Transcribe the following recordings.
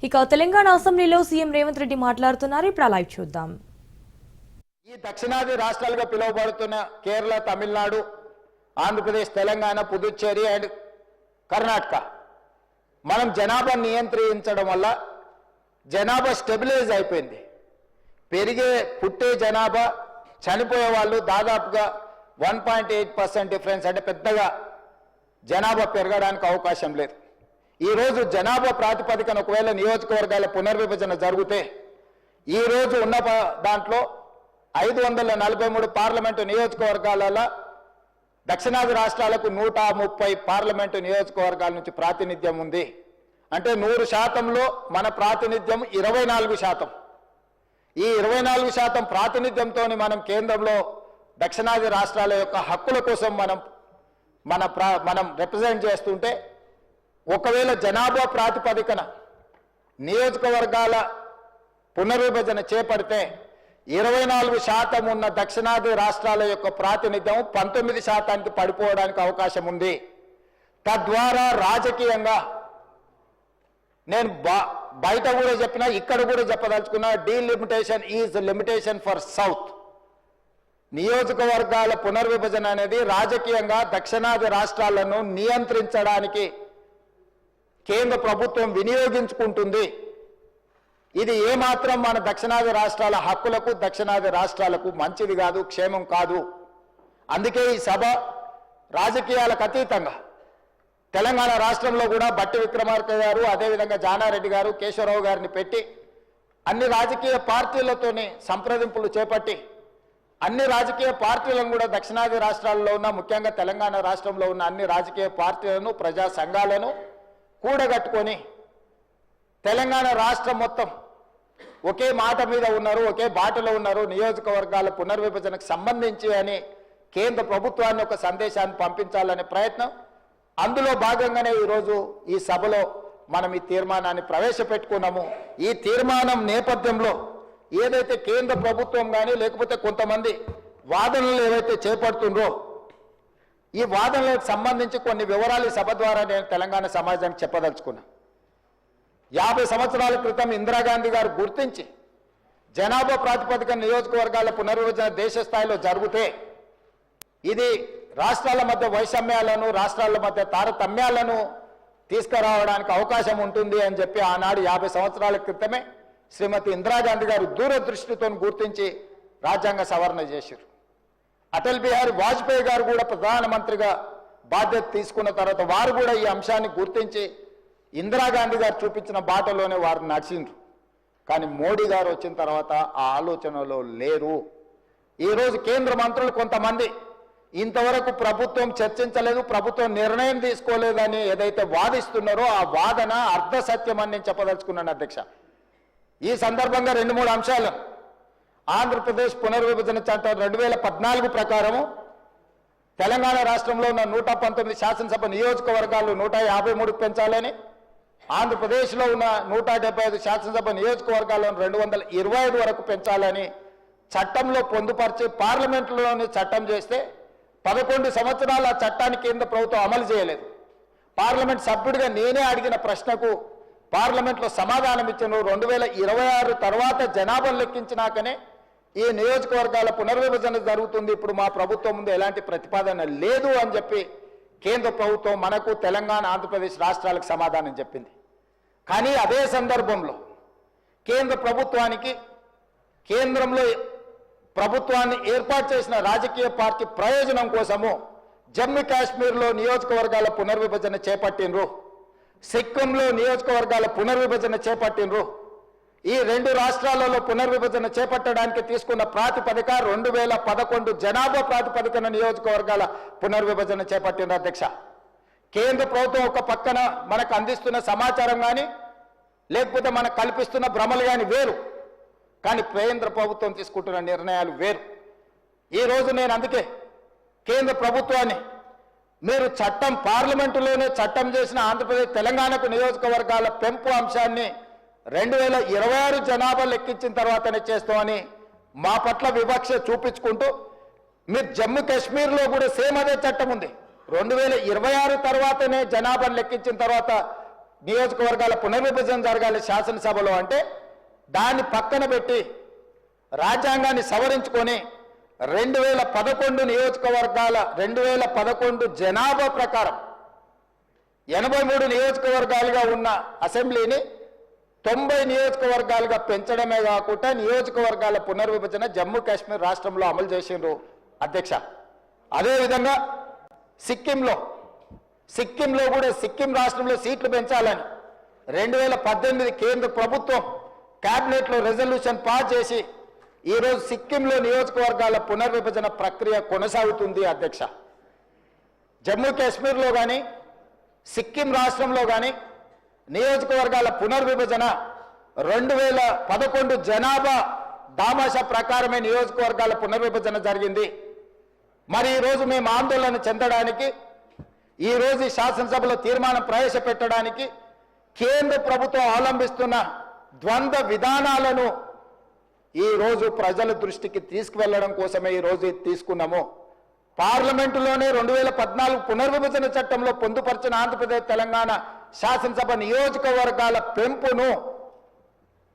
ఇక తెలంగాణ అసెంబ్లీలో సీఎం రేవంత్ రెడ్డి మాట్లాడుతున్నారు. ఇప్పుడు లైవ్ చూద్దాం. ఈ దక్షిణాది రాష్ట్రాలుగా పిలువబడుతున్న కేరళ, తమిళనాడు, ఆంధ్రప్రదేశ్, తెలంగాణ, పుదుచ్చేరి అండ్ కర్ణాటక మనం జనాభా నియంత్రించడం వల్ల జనాభా స్టెబిలైజ్ అయిపోయింది. పుట్టే జనాభా, చనిపోయే వాళ్ళు దాదాపుగా 1.8% డిఫరెన్స్, అంటే పెద్దగా జనాభా పెరగడానికి అవకాశం లేదు. ఈరోజు జనాభా ప్రాతిపదికన ఒకవేళ నియోజకవర్గాల పునర్విభజన జరిగితే ఈరోజు ఉన్న దాంట్లో 543 పార్లమెంటు నియోజకవర్గాలలో దక్షిణాది రాష్ట్రాలకు 130 పార్లమెంటు నియోజకవర్గాల నుంచి ప్రాతినిధ్యం ఉంది. అంటే 100%లో మన ప్రాతినిధ్యం 24%. ఈ 24% ప్రాతినిధ్యంతో మనం కేంద్రంలో దక్షిణాది రాష్ట్రాల యొక్క హక్కుల కోసం మనం రిప్రజెంట్ చేస్తుంటే, ఒకవేళ జనాభా ప్రాతిపదికన నియోజకవర్గాల పునర్విభజన చేపడితే 24% ఉన్న దక్షిణాది రాష్ట్రాల యొక్క ప్రాతినిధ్యం 19%కి పడిపోవడానికి అవకాశం ఉంది. తద్వారా రాజకీయంగా నేను బయట కూడా చెప్పినా, ఇక్కడ కూడా చెప్పదలుచుకున్నా, delimitation is limitation for south. నియోజకవర్గాల పునర్విభజన అనేది రాజకీయంగా దక్షిణాది రాష్ట్రాలను నియంత్రించడానికి కేంద్ర ప్రభుత్వం వినియోగించుకుంటుంది. ఇది ఏమాత్రం మన దక్షిణాది రాష్ట్రాల హక్కులకు, దక్షిణాది రాష్ట్రాలకు మంచిది కాదు, క్షేమం కాదు. అందుకే ఈ సభ రాజకీయాలకు అతీతంగా తెలంగాణ రాష్ట్రంలో కూడా బట్టి విక్రమార్క గారు, అదేవిధంగా జానారెడ్డి గారు, కేశవరావు గారిని పెట్టి అన్ని రాజకీయ పార్టీలతోని సంప్రదింపులు చేపట్టి అన్ని రాజకీయ పార్టీలను కూడా దక్షిణాది రాష్ట్రాల్లో ఉన్న, ముఖ్యంగా తెలంగాణ రాష్ట్రంలో ఉన్న అన్ని రాజకీయ పార్టీలను, ప్రజా సంఘాలను కూడగట్టుకొని తెలంగాణ రాష్ట్రం మొత్తం ఒకే మాట మీద ఉన్నారు, ఒకే బాటలో ఉన్నారు నియోజకవర్గాల పునర్విభజనకు సంబంధించి అని కేంద్ర ప్రభుత్వాన్ని ఒక సందేశాన్ని పంపించాలనే ప్రయత్నం. అందులో భాగంగానే ఈరోజు ఈ సభలో మనం ఈ తీర్మానాన్ని ప్రవేశపెట్టుకున్నాము. ఈ తీర్మానం నేపథ్యంలో ఏదైతే కేంద్ర ప్రభుత్వం కానీ లేకపోతే కొంతమంది వాదనలు ఏవైతే చేపడుతుండ్రో, ఈ వాదనలకు సంబంధించి కొన్ని వివరాలు ఈ సభ ద్వారా నేను తెలంగాణ సమాజానికి చెప్పదలుచుకున్నా. 50 సంవత్సరాల క్రితం ఇందిరాగాంధీ గారు గుర్తించి జనాభా ప్రాతిపదిక నియోజకవర్గాల పునర్విభజన దేశ స్థాయిలో జరిగితే ఇది రాష్ట్రాల మధ్య వైషమ్యాలను, రాష్ట్రాల మధ్య తారతమ్యాలను తీసుకురావడానికి అవకాశం ఉంటుంది అని చెప్పి ఆనాడు 50 సంవత్సరాల క్రితమే శ్రీమతి ఇందిరాగాంధీ గారు దూరదృష్టితో గుర్తించి రాజ్యాంగ సవరణ చేశారు. అటల్ బిహారీ వాజ్పేయి గారు కూడా ప్రధానమంత్రిగా బాధ్యత తీసుకున్న తర్వాత వారు కూడా ఈ అంశాన్ని గుర్తించి ఇందిరాగాంధీ గారు చూపించిన బాటలోనే వారు నడిచిండ్రు. కానీ మోడీ గారు వచ్చిన తర్వాత ఆ ఆలోచనలో లేరు. ఈరోజు కేంద్ర మంత్రులు కొంతమంది ఇంతవరకు ప్రభుత్వం చర్చించలేదు, ప్రభుత్వం నిర్ణయం తీసుకోలేదని ఏదైతే వాదిస్తున్నారో ఆ వాదన అర్ధసత్యం అని నేను చెప్పదలుచుకున్నాను అధ్యక్ష. ఈ సందర్భంగా 2-3 అంశాలు. ఆంధ్రప్రదేశ్ పునర్విభజన చట్టం 2014 ప్రకారము తెలంగాణ రాష్ట్రంలో ఉన్న 119 శాసనసభ నియోజకవర్గాలు 153 పెంచాలని, ఆంధ్రప్రదేశ్లో ఉన్న 175 శాసనసభ నియోజకవర్గాలను 225 వరకు పెంచాలని చట్టంలో పొందుపరిచి పార్లమెంట్లోనే చట్టం చేస్తే 11 సంవత్సరాల ఆ చట్టాన్ని కేంద్ర ప్రభుత్వం అమలు చేయలేదు. పార్లమెంట్ సభ్యుడిగా నేనే అడిగిన ప్రశ్నకు పార్లమెంట్లో సమాధానం ఇచ్చిన 2026 తర్వాత జనాభా లెక్కించినాకనే ఈ నియోజకవర్గాల పునర్విభజన జరుగుతుంది, ఇప్పుడు మా ప్రభుత్వం ముందు ఎలాంటి ప్రతిపాదన లేదు అని చెప్పి కేంద్ర ప్రభుత్వం మనకు తెలంగాణ, ఆంధ్రప్రదేశ్ రాష్ట్రాలకు సమాధానం చెప్పింది. కానీ అదే సందర్భంలో కేంద్ర ప్రభుత్వానికి, కేంద్రంలో ప్రభుత్వాన్ని ఏర్పాటు చేసిన రాజకీయ పార్టీ ప్రయోజనం కోసము జమ్మూ కాశ్మీర్లో నియోజకవర్గాల పునర్విభజన చేపట్టినరు, సిక్కింలో నియోజకవర్గాల పునర్విభజన చేపట్టినరు. ఈ 2 రాష్ట్రాలలో పునర్విభజన చేపట్టడానికి తీసుకున్న ప్రాతిపదిక 2011 జనాభా ప్రాతిపదికన నియోజకవర్గాల పునర్విభజన చేపట్టిన అధ్యక్ష. కేంద్ర ప్రభుత్వం ఒక పక్కన మనకు అందిస్తున్న సమాచారం కానీ లేకపోతే మనకు కల్పిస్తున్న భ్రమలు కానీ వేరు, కానీ కేంద్ర ప్రభుత్వం తీసుకుంటున్న నిర్ణయాలు వేరు. ఈరోజు నేను అందుకే కేంద్ర ప్రభుత్వాన్ని, మీరు చట్టం పార్లమెంటులోనే చట్టం చేసిన ఆంధ్రప్రదేశ్, తెలంగాణకు నియోజకవర్గాల పెంపు అంశాన్ని 2026 జనాభా లెక్కించిన తర్వాతనే చేస్తామని మా పట్ల వివక్ష చూపించుకుంటూ, మీరు జమ్మూ కాశ్మీర్లో కూడా సేమ్ అదే చట్టం ఉంది. 2026 తర్వాతనే జనాభాను లెక్కించిన తర్వాత నియోజకవర్గాల పునర్విభజన జరగాలి శాసనసభలో అంటే దాన్ని పక్కన పెట్టి రాజ్యాంగాన్ని సవరించుకొని 2011 నియోజకవర్గాల 2011 జనాభా ప్రకారం 83 నియోజకవర్గాలుగా ఉన్న అసెంబ్లీని 90 నియోజకవర్గాలుగా పెంచడమే కాకుండా నియోజకవర్గాల పునర్విభజన జమ్మూ కాశ్మీర్ రాష్ట్రంలో అమలు చేసిండ్రు అధ్యక్ష. అదేవిధంగా సిక్కింలో కూడా సిక్కిం రాష్ట్రంలో సీట్లు పెంచాలని 2018 కేంద్ర ప్రభుత్వం క్యాబినెట్లో రెజల్యూషన్ పాస్ చేసి ఈరోజు సిక్కింలో నియోజకవర్గాల పునర్విభజన ప్రక్రియ కొనసాగుతుంది అధ్యక్ష. జమ్మూ కాశ్మీర్లో కానీ సిక్కిం రాష్ట్రంలో కానీ నియోజకవర్గాల పునర్విభజన 2011 జనాభా దామాషా ప్రకారమే నియోజకవర్గాల పునర్విభజన జరిగింది. మరి ఈరోజు మేము ఆందోళన చెందడానికి, ఈరోజు ఈ శాసనసభలో తీర్మానం ప్రవేశపెట్టడానికి కేంద్ర ప్రభుత్వం అవలంబిస్తున్న ద్వంద్వ విధానాలను ఈరోజు ప్రజల దృష్టికి తీసుకువెళ్లడం కోసమే ఈరోజు ఇది తీసుకున్నాము. పార్లమెంటులోనే 2014 పునర్విభజన చట్టంలో పొందుపరిచిన ఆంధ్రప్రదేశ్ తెలంగాణ శాసనసభ నియోజకవర్గాల పెంపును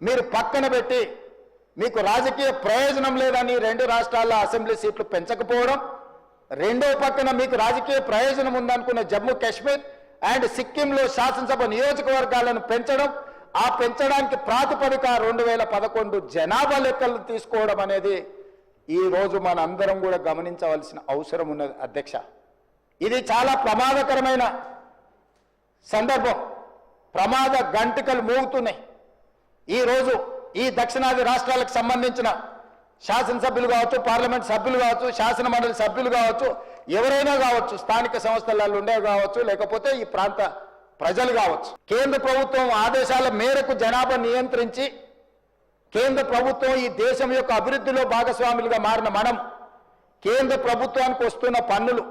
మీరు పక్కన పెట్టి మీకు రాజకీయ ప్రయోజనం లేదని 2 రాష్ట్రాల అసెంబ్లీ సీట్లు పెంచకపోవడం, రెండో పక్కన మీకు రాజకీయ ప్రయోజనం ఉందనుకున్న జమ్మూ కాశ్మీర్ అండ్ సిక్కింలో శాసనసభ నియోజకవర్గాలను పెంచడం, ఆ పెంచడానికి ప్రాతిపదిక 2011 జనాభా లెక్కలు తీసుకోవడం అనేది ఈ రోజు మన అందరం కూడా గమనించవలసిన అవసరం ఉన్నది అధ్యక్ష. ఇది చాలా ప్రమాదకరమైన సందర్భం. ప్రమాద గంటికలు మోగుతున్నాయి. ఈరోజు ఈ దక్షిణాది రాష్ట్రాలకు సంబంధించిన శాసనసభ్యులు కావచ్చు, పార్లమెంట్ సభ్యులు కావచ్చు, శాసన మండలి సభ్యులు కావచ్చు, ఎవరైనా కావచ్చు, స్థానిక సంస్థలలో ఉండే కావచ్చు, లేకపోతే ఈ ప్రాంత ప్రజలు కావచ్చు, కేంద్ర ప్రభుత్వం ఆదేశాల మేరకు జనాభా నియంత్రించి కేంద్ర ప్రభుత్వం ఈ దేశం యొక్క అభివృద్ధిలో భాగస్వాములుగా మారిన మనం కేంద్ర ప్రభుత్వానికి వస్తున్న పన్నులు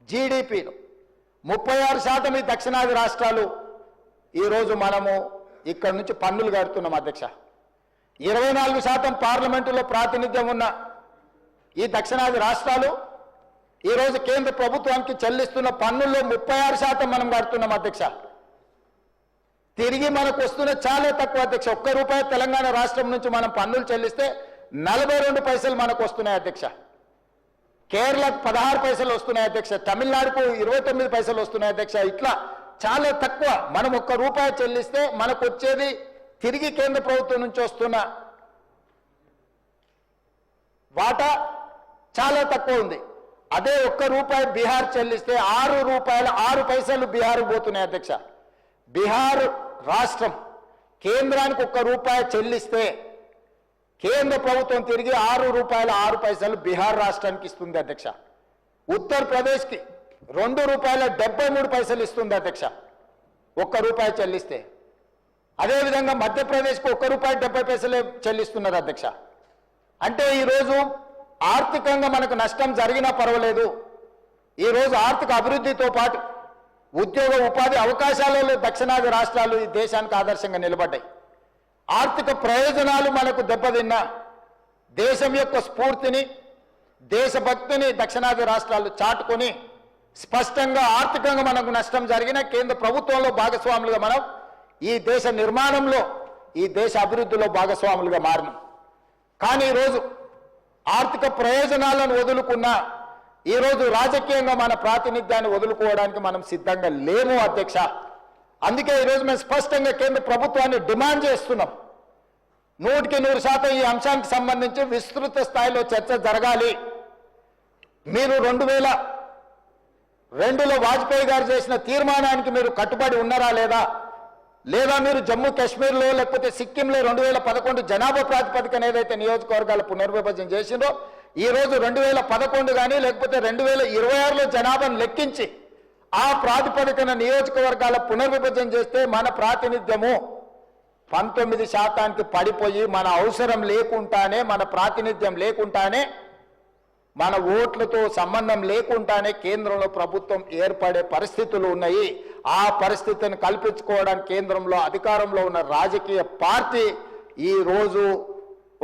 జీడిపిలో 36% ఈ దక్షిణాది రాష్ట్రాలు ఈరోజు మనము ఇక్కడ నుంచి పన్నులు కడుతున్నాం అధ్యక్ష. 24% పార్లమెంటులో ప్రాతినిధ్యం ఉన్న ఈ దక్షిణాది రాష్ట్రాలు ఈరోజు కేంద్ర ప్రభుత్వానికి చెల్లిస్తున్న పన్నుల్లో 36% మనం కడుతున్నాం అధ్యక్ష. తిరిగి మనకు వస్తున్న చాలా తక్కువ అధ్యక్ష. ₹1 తెలంగాణ రాష్ట్రం నుంచి మనం పన్నులు చెల్లిస్తే 42 పైసలు మనకు వస్తున్నాయి అధ్యక్ష. కేరళకు 16 పైసలు వస్తున్నాయి అధ్యక్ష. తమిళనాడుకు 29 పైసలు వస్తున్నాయి అధ్యక్ష. ఇట్లా చాలా తక్కువ. మనం ₹1 చెల్లిస్తే మనకు వచ్చేది తిరిగి కేంద్ర ప్రభుత్వం నుంచి వస్తున్న వాటా చాలా తక్కువ ఉంది. అదే ₹1 బీహార్ చెల్లిస్తే ₹6 పైసలు బీహార్ పోతున్నాయి అధ్యక్ష. బీహార్ రాష్ట్రం కేంద్రానికి ₹1 చెల్లిస్తే కేంద్ర ప్రభుత్వం తిరిగి ₹6 పైసలు బీహార్ రాష్ట్రానికి ఇస్తుంది అధ్యక్ష. ఉత్తరప్రదేశ్కి ₹2.73 పైసలు ఇస్తుంది అధ్యక్ష ₹1 చెల్లిస్తే. అదేవిధంగా మధ్యప్రదేశ్కి ₹1.70 పైసలే చెల్లిస్తున్నారు అధ్యక్ష. అంటే ఈరోజు ఆర్థికంగా మనకు నష్టం జరిగినా పర్వాలేదు. ఈరోజు ఆర్థిక అభివృద్ధితో పాటు ఉద్యోగ ఉపాధి అవకాశాలలో దక్షిణాది రాష్ట్రాలు ఈ దేశానికి ఆదర్శంగా నిలబడ్డాయి. ఆర్థిక ప్రయోజనాలు మనకు దెబ్బతిన్నా దేశం యొక్క స్ఫూర్తిని, దేశభక్తిని దక్షిణాది రాష్ట్రాలు చాటుకొని స్పష్టంగా ఆర్థికంగా మనకు నష్టం జరిగిన కేంద్ర ప్రభుత్వంలో భాగస్వాములుగా మనం ఈ దేశ నిర్మాణంలో, ఈ దేశ అభివృద్ధిలో భాగస్వాములుగా మారినాం. కానీ ఈరోజు ఆర్థిక ప్రయోజనాలను వదులుకున్న ఈరోజు రాజకీయంగా మన ప్రాతినిధ్యాన్ని వదులుకోవడానికి మనం సిద్ధంగా లేము అధ్యక్ష. అందుకే ఈరోజు మేము స్పష్టంగా కేంద్ర ప్రభుత్వాన్ని డిమాండ్ చేస్తున్నాం. 100% ఈ అంశానికి సంబంధించి విస్తృత స్థాయిలో చర్చ జరగాలి. మీరు 2002లో వాజ్పేయి గారు చేసిన తీర్మానానికి మీరు కట్టుబడి ఉన్నారా లేదా మీరు జమ్మూ కాశ్మీర్లో లేకపోతే సిక్కింలో 2011 జనాభా ప్రాతిపదికన ఏదైతే నియోజకవర్గాల పునర్విభజన చేసిందో ఈరోజు 2011 కానీ లేకపోతే 2026లో జనాభాను లెక్కించి ఆ ప్రాతిపదికన నియోజకవర్గాల పునర్విభజన చేస్తే మన ప్రాతినిధ్యము 19% పడిపోయి మన అవసరం లేకుండానే, మన ప్రాతినిధ్యం లేకుండానే, మన ఓట్లతో సంబంధం లేకుండానే కేంద్రంలో ప్రభుత్వం ఏర్పడే పరిస్థితులు ఉన్నాయి. ఆ పరిస్థితిని కల్పించుకోవడానికి కేంద్రంలో అధికారంలో ఉన్న రాజకీయ పార్టీ ఈ రోజు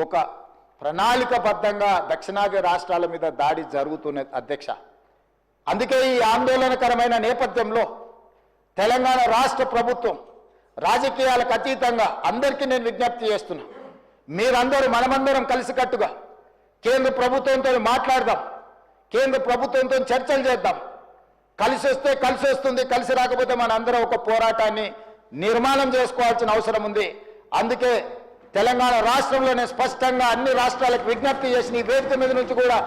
ఒక ప్రణాళికబద్ధంగా దక్షిణాది రాష్ట్రాల మీద దాడి జరుగుతున్నది అధ్యక్ష. అందుకే ఈ ఆందోళనకరమైన నేపథ్యంలో తెలంగాణ రాష్ట్ర ప్రభుత్వం రాజకీయాలకు అతీతంగా అందరికీ నేను విజ్ఞప్తి చేస్తున్నా, మీరందరూ మనమందరం కలిసికట్టుగా కేంద్ర ప్రభుత్వంతో మాట్లాడదాం, కేంద్ర ప్రభుత్వంతో చర్చలు చేద్దాం. కలిసి వస్తే కలిసి వస్తుంది, కలిసి రాకపోతే మన అందరం ఒక పోరాటాన్ని నిర్మాణం చేసుకోవాల్సిన అవసరం ఉంది. అందుకే తెలంగాణ రాష్ట్రంలోనే స్పష్టంగా అన్ని రాష్ట్రాలకు విజ్ఞప్తి చేసిన ఈ వేదిక మీద నుంచి కూడా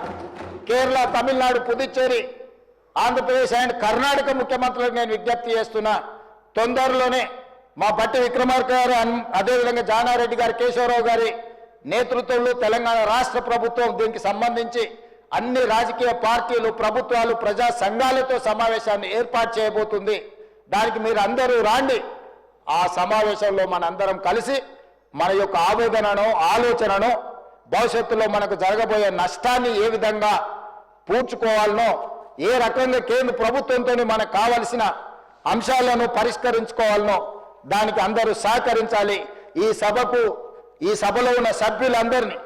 కేరళ, తమిళనాడు, పుదుచ్చేరి, ఆంధ్రప్రదేశ్ అండ్ కర్ణాటక ముఖ్యమంత్రులకు నేను విజ్ఞప్తి చేస్తున్నా, తొందరలోనే మా బట్టి విక్రమార్క గారు, అదేవిధంగా జానారెడ్డి గారు, కేశవరావు గారి నేతృత్వంలో తెలంగాణ రాష్ట్ర ప్రభుత్వం దీనికి సంబంధించి అన్ని రాజకీయ పార్టీలు, ప్రభుత్వాలు, ప్రజా సంఘాలతో సమావేశాన్ని ఏర్పాటు చేయబోతుంది. దానికి మీరు అందరూ రాండి. ఆ సమావేశంలో మనందరం కలిసి మన యొక్క ఆవేదనను, ఆలోచనను, భవిష్యత్తులో మనకు జరగబోయే నష్టాన్ని ఏ విధంగా పూడ్చుకోవాలనో, ఏ రకంగా కేంద్ర ప్రభుత్వంతో మనకు కావలసిన అంశాలను పరిష్కరించుకోవాలనో దానికి అందరూ సహకరించాలి. ఈ సభలో ఉన్న సభ్యులందరినీ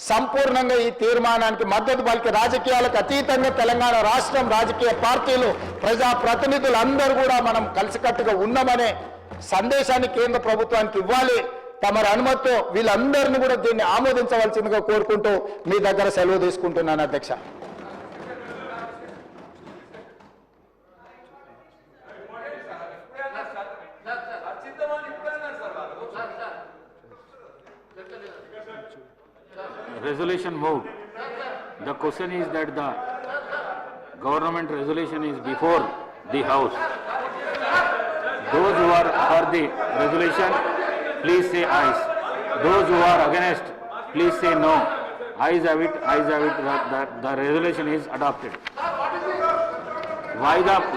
సంపూర్ణంగా ఈ తీర్మానానికి మద్దతు పలికి రాజకీయాలకు అతీతంగా తెలంగాణ రాష్ట్రం రాజకీయ పార్టీలు, ప్రజా ప్రతినిధులు అందరూ కూడా మనం కలిసికట్టుగా ఉన్నామనే సందేశాన్ని కేంద్ర ప్రభుత్వానికి ఇవ్వాలి. తమరి అనుమతితో వీళ్ళందరినీ కూడా దీన్ని ఆమోదించవలసిందిగా కోరుకుంటూ మీ దగ్గర సెలవు తీసుకుంటున్నాను అధ్యక్ష. Resolution moved. The question is that the government resolution is before the house. Those who are for the resolution, please say ayes. Those who are against, please say no. Ayes have it, ayes have it. The resolution is adopted.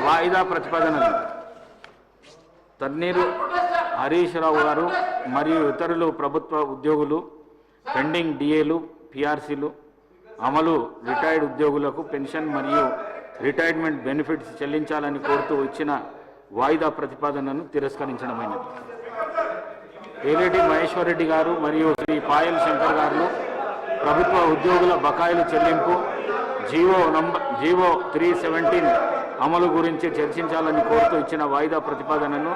వాయిదా ప్రతిపాదనలు తన్నీరు హరీష్ రావు గారు మరియు ఇతరులు ప్రభుత్వ ఉద్యోగులు pending డిఏలు, పిఆర్సీలు అమలు, retired ఉద్యోగులకు పెన్షన్ మరియు రిటైర్మెంట్ బెనిఫిట్స్ చెల్లించాలని కోరుతూ ఇచ్చిన వాయిదా ప్రతిపాదనను తిరస్కరించడమైనది. ఏలేటి మహేశ్వర్ రెడ్డి గారు మరియు శ్రీ పాయల్ శంకర్ గారు ప్రభుత్వ ఉద్యోగుల బకాయిలు చెల్లింపు జీవో 317 అమలు గురించి చర్చించాలని కోరుతూ ఇచ్చిన వాయిదా ప్రతిపాదనను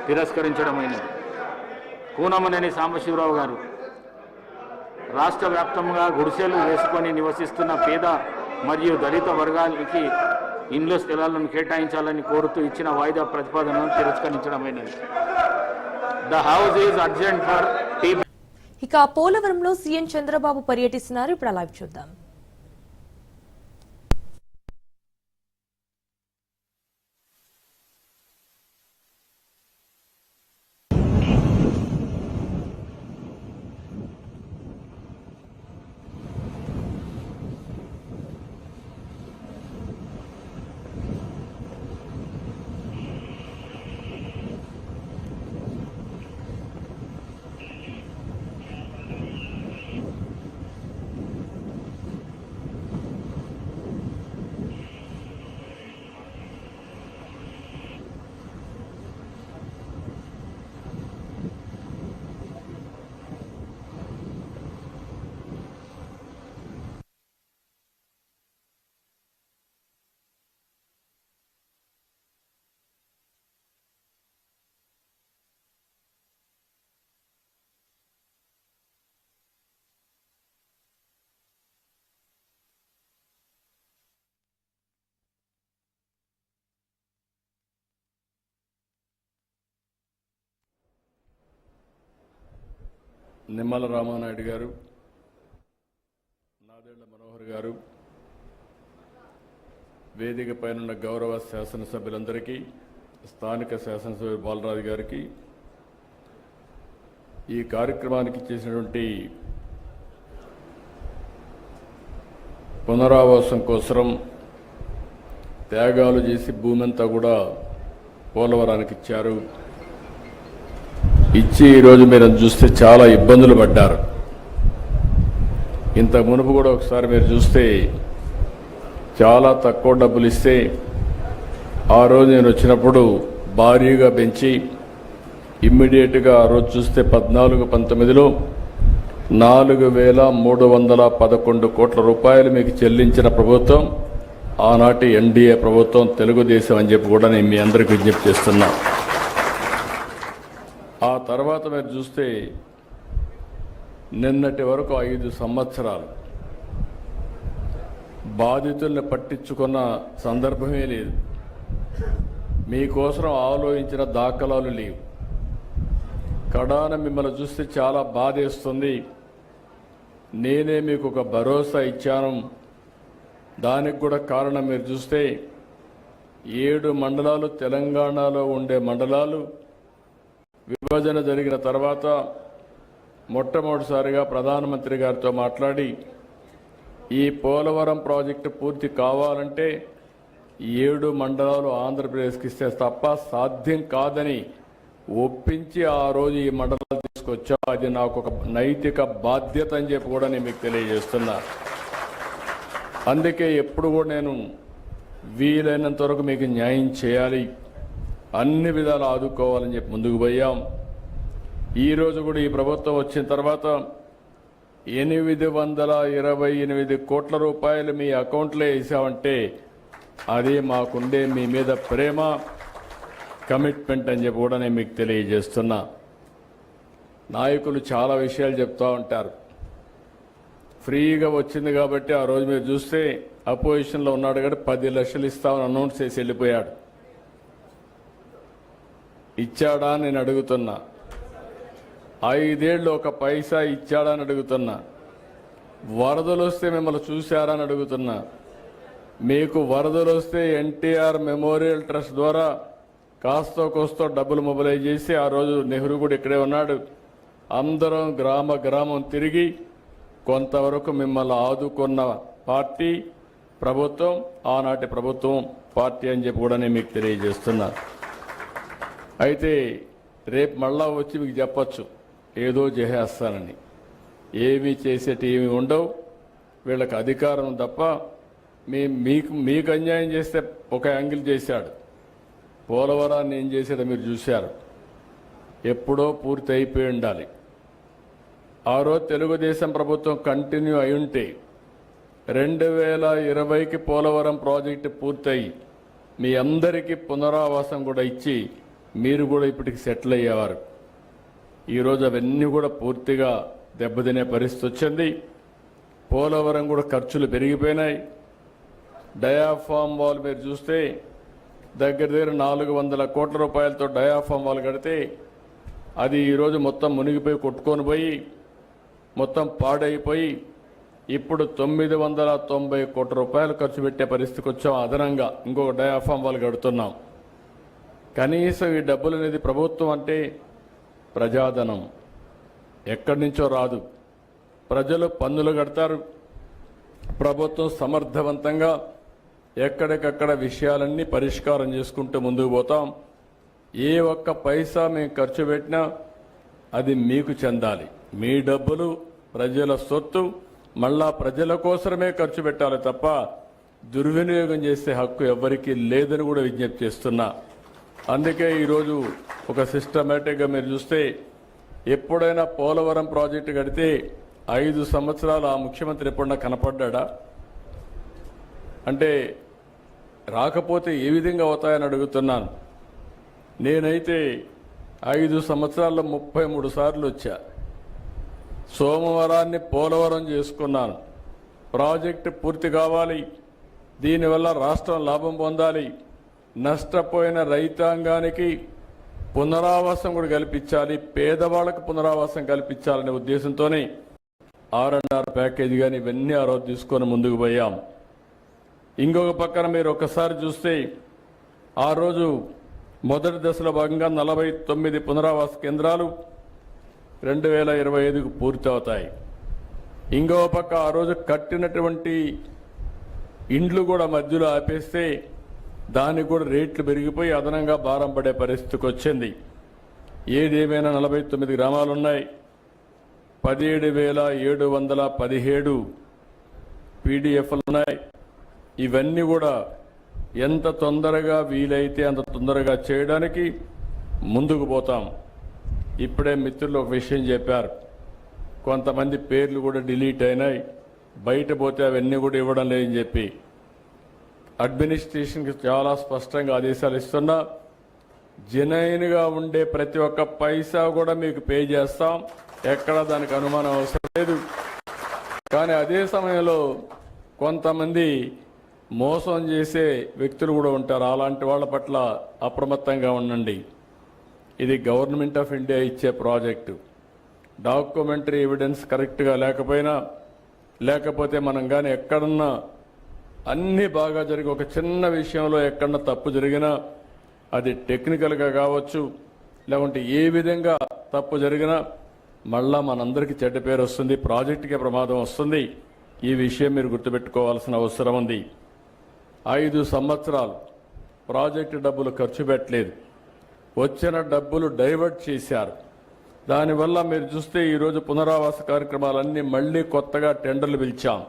తిరస్కరించడమైనది. కూనమనేని సాంబశివరావు గారు రాష్ట్ర వ్యాప్తంగా గుడిసెలు వేసుకొని నివసిస్తున్న పేద మరియు దళిత వర్గాలకి ఇండ్ల స్థలాలను కేటాయించాలని కోరుతూ ఇచ్చిన వాయిదా ప్రతిపాదనను తిరస్కరించడమైనది. The house is adjourned for tea. ఇక పోలవరంలో సీఎం చంద్రబాబు పర్యటిస్తున్నారు. ఇప్పుడు లైవ్ చూద్దాం. నిమ్మల రామానాయుడు గారు, నాదెళ్ల మనోహర్ గారు, వేదిక పైన గౌరవ శాసనసభ్యులందరికీ, స్థానిక శాసనసభ్యులు బాలరాజు గారికి, ఈ కార్యక్రమానికి చేసినటువంటి పునరావాసం కోసం త్యాగాలు చేసి భూమి అంతా కూడా పోలవరానికి ఇచ్చారు. ఇచ్చి ఈరోజు మీరు చూస్తే చాలా ఇబ్బందులు పడ్డారు. ఇంత మునుపు కూడా ఒకసారి మీరు చూస్తే చాలా తక్కువ డబ్బులు ఇస్తే ఆ రోజు నేను వచ్చినప్పుడు భారీగా పెంచి ఇమ్మీడియట్గా ఆ రోజు చూస్తే 14-19లో 4,311 కోట్ల రూపాయలు మీకు చెల్లించిన ప్రభుత్వం ఆనాటి ఎన్డీఏ ప్రభుత్వం, తెలుగుదేశం అని చెప్పి కూడా నేను మీ అందరికీ విజ్ఞప్తి చేస్తున్నా. ఆ తర్వాత మీరు చూస్తే నిన్నటి వరకు 5 సంవత్సరాలు బాధితుల్ని పట్టించుకున్న సందర్భమే లేదు. మీకోసం ఆలోచించిన దాఖలాలు లేవు. కడాన మిమ్మల్ని చూస్తే చాలా బాధేస్తుంది. నేనే మీకు ఒక భరోసా ఇచ్చాను. దానికి కూడా కారణం మీరు చూస్తే 7 మండలాలు తెలంగాణలో ఉండే మండలాలు విభజన జరిగిన తర్వాత మొట్టమొదటిసారిగా ప్రధానమంత్రి గారితో మాట్లాడి ఈ పోలవరం ప్రాజెక్టు పూర్తి కావాలంటే 7 మండలాలు ఆంధ్రప్రదేశ్కి ఇస్తే తప్ప సాధ్యం కాదని ఒప్పించి ఆ రోజు ఈ మండలాలు తీసుకొచ్చా. అది నాకు ఒక నైతిక బాధ్యత అని చెప్పి కూడా నేను మీకు తెలియజేస్తున్నా. అందుకే ఎప్పుడు కూడా నేను వీలైనంత వరకు మీకు న్యాయం చేయాలి, అన్ని విధాలు ఆదుకోవాలని చెప్పి ముందుకు పోయాం. ఈరోజు కూడా ఈ ప్రభుత్వం వచ్చిన తర్వాత 828 కోట్ల రూపాయలు మీ అకౌంట్లో వేసామంటే అది మాకుండే మీ మీద ప్రేమ, కమిట్మెంట్ అని చెప్పి కూడా నేను మీకు తెలియజేస్తున్నా. నాయకులు చాలా విషయాలు చెప్తూ ఉంటారు. ఫ్రీగా వచ్చింది కాబట్టి ఆ రోజు మీరు చూస్తే అపోజిషన్లో ఉన్నాడు కాబట్టి 10 లక్షలు ఇస్తామని అనౌన్స్ చేసి వెళ్ళిపోయాడు. ఇచ్చాడా నేను అడుగుతున్నా. 5 ఏళ్ళు ఒక పైసా ఇచ్చాడా అని అడుగుతున్నా. వరదలు వస్తే మిమ్మల్ని చూశారా అని అడుగుతున్నా. మీకు వరదలు వస్తే ఎన్టీఆర్ మెమోరియల్ ట్రస్ట్ ద్వారా కాస్తో కోస్తో డబ్బులు మొబిలైజ్ చేసి ఆ రోజు నెహ్రూ కూడా ఇక్కడే ఉన్నాడు. అందరం గ్రామం తిరిగి కొంతవరకు మిమ్మల్ని ఆదుకున్న పార్టీ ప్రభుత్వం, ఆనాటి ప్రభుత్వం పార్టీ అని చెప్పి కూడా నేను మీకు తెలియజేస్తున్నా. అయితే రేపు మళ్ళా వచ్చి మీకు చెప్పచ్చు ఏదో చేసేస్తానని. ఏమీ చేసేటి ఏమి ఉండవు. వీళ్ళకి అధికారం తప్ప మీకు అన్యాయం చేస్తే ఒక యాంగిల్ చేశాడు. పోలవరాన్ని ఏం చేశాడో మీరు చూశారు. ఎప్పుడో పూర్తి అయిపోయి ఉండాలి. ఆ రోజు తెలుగుదేశం ప్రభుత్వం కంటిన్యూ అయి ఉంటే 2020కి పోలవరం ప్రాజెక్టు పూర్తయి మీ అందరికీ పునరావాసం కూడా ఇచ్చి మీరు కూడా ఇప్పటికి సెటిల్ అయ్యేవారు. ఈరోజు అవన్నీ కూడా పూర్తిగా దెబ్బతినే పరిస్థితి వచ్చింది. పోలవరం కూడా ఖర్చులు పెరిగిపోయినాయి. డయాఫామ్ వాల్ మీరు చూస్తే దగ్గర 400 కోట్ల రూపాయలతో డయాఫామ్ వాల్ కడితే అది ఈరోజు మొత్తం మునిగిపోయి కొట్టుకొని పోయి మొత్తం పాడైపోయి ఇప్పుడు 990 కోట్ల రూపాయలు ఖర్చు పెట్టే పరిస్థితికి వచ్చాం. అదనంగా ఇంకొక డయాఫామ్ వాల్ కడుతున్నాం. కనీసం ఈ డబ్బులు అనేది ప్రభుత్వం అంటే ప్రజాధనం ఎక్కడి నుంచో రాదు. ప్రజలు పన్నులు కడతారు. ప్రభుత్వం సమర్థవంతంగా ఎక్కడికక్కడ విషయాలన్నీ పరిష్కారం చేసుకుంటూ ముందుకు పోతాం. ఏ ఒక్క పైసా మేము ఖర్చు పెట్టినా అది మీకు చెందాలి. మీ డబ్బులు ప్రజల సొత్తు, మళ్ళా ప్రజల కోసమే ఖర్చు పెట్టాలి తప్ప దుర్వినియోగం చేసే హక్కు ఎవరికీ లేదని కూడా విజ్ఞప్తి చేస్తున్నా. అందుకే ఈరోజు ఒక సిస్టమేటిక్గా మీరు చూస్తే ఎప్పుడైనా పోలవరం ప్రాజెక్టు కడితే 5 సంవత్సరాలు ఆ ముఖ్యమంత్రి ఎప్పుడన్నా కనపడ్డా? అంటే రాకపోతే ఏ విధంగా అవుతాయని అడుగుతున్నాను. నేనైతే 5 సంవత్సరాల్లో 33 సార్లు వచ్చా. సోమవారాన్ని పోలవరం చేసుకున్నాను. ప్రాజెక్టు పూర్తి కావాలి, దీనివల్ల రాష్ట్రం లాభం పొందాలి, నష్టపోయిన రైతాంగానికి పునరావాసం కూడా కల్పించాలి, పేదవాళ్లకు పునరావాసం కల్పించాలనే ఉద్దేశంతోనే R&R ప్యాకేజీ కానీ ఇవన్నీ ఆ రోజు తీసుకొని ముందుకు పోయాం. ఇంకొక పక్కన మీరు ఒకసారి చూస్తే ఆ రోజు మొదటి దశలో భాగంగా 49 పునరావాస కేంద్రాలు 2025కు పూర్తి అవుతాయి. ఇంకో పక్క ఆ రోజు కట్టినటువంటి ఇండ్లు కూడా మధ్యలో ఆపేస్తే దానికి కూడా రేట్లు పెరిగిపోయి అదనంగా భారం పడే పరిస్థితికి వచ్చింది. ఏదేమైనా 49 గ్రామాలు ఉన్నాయి. 17,717 పీడిఎఫ్లు ఉన్నాయి. ఇవన్నీ కూడా ఎంత తొందరగా వీలైతే అంత తొందరగా చేయడానికి ముందుకు పోతాం. ఇప్పుడే మిత్రులు ఒక విషయం చెప్పారు. కొంతమంది పేర్లు కూడా డిలీట్ అయినాయి, బయట పోతే అవన్నీ కూడా ఇవ్వడం లేదని చెప్పి అడ్మినిస్ట్రేషన్కి చాలా స్పష్టంగా ఆదేశాలు ఇస్తున్నా. జెన్యూన్గా ఉండే ప్రతి ఒక్క పైసా కూడా మీకు పే చేస్తాం, ఎక్కడ దానికి అనుమానం అవసరం లేదు. కానీ అదే సమయంలో కొంతమంది మోసం చేసే వ్యక్తులు కూడా ఉంటారు. అలాంటి వాళ్ళ పట్ల అప్రమత్తంగా ఉండండి. ఇది గవర్నమెంట్ ఆఫ్ ఇండియా ఇచ్చే ప్రాజెక్టు. డాక్యుమెంటరీ ఎవిడెన్స్ కరెక్ట్గా లేకపోతే మనం కానీ ఎక్కడన్నా అన్నీ బాగా జరిగి ఒక చిన్న విషయంలో ఎక్కడన్నా తప్పు జరిగినా అది టెక్నికల్గా కావచ్చు, లేకుంటే ఏ విధంగా తప్పు జరిగినా మళ్ళా మనందరికీ చెడ్డ పేరు వస్తుంది, ప్రాజెక్టుకే ప్రమాదం వస్తుంది. ఈ విషయం మీరు గుర్తుపెట్టుకోవాల్సిన అవసరం ఉంది. 5 సంవత్సరాలు ప్రాజెక్టు డబ్బులు ఖర్చు పెట్టలేదు, వచ్చిన డబ్బులు డైవర్ట్ చేశారు. దానివల్ల మీరు చూస్తే ఈరోజు పునరావాస కార్యక్రమాలన్నీ మళ్ళీ కొత్తగా టెండర్లు పిలిచాం.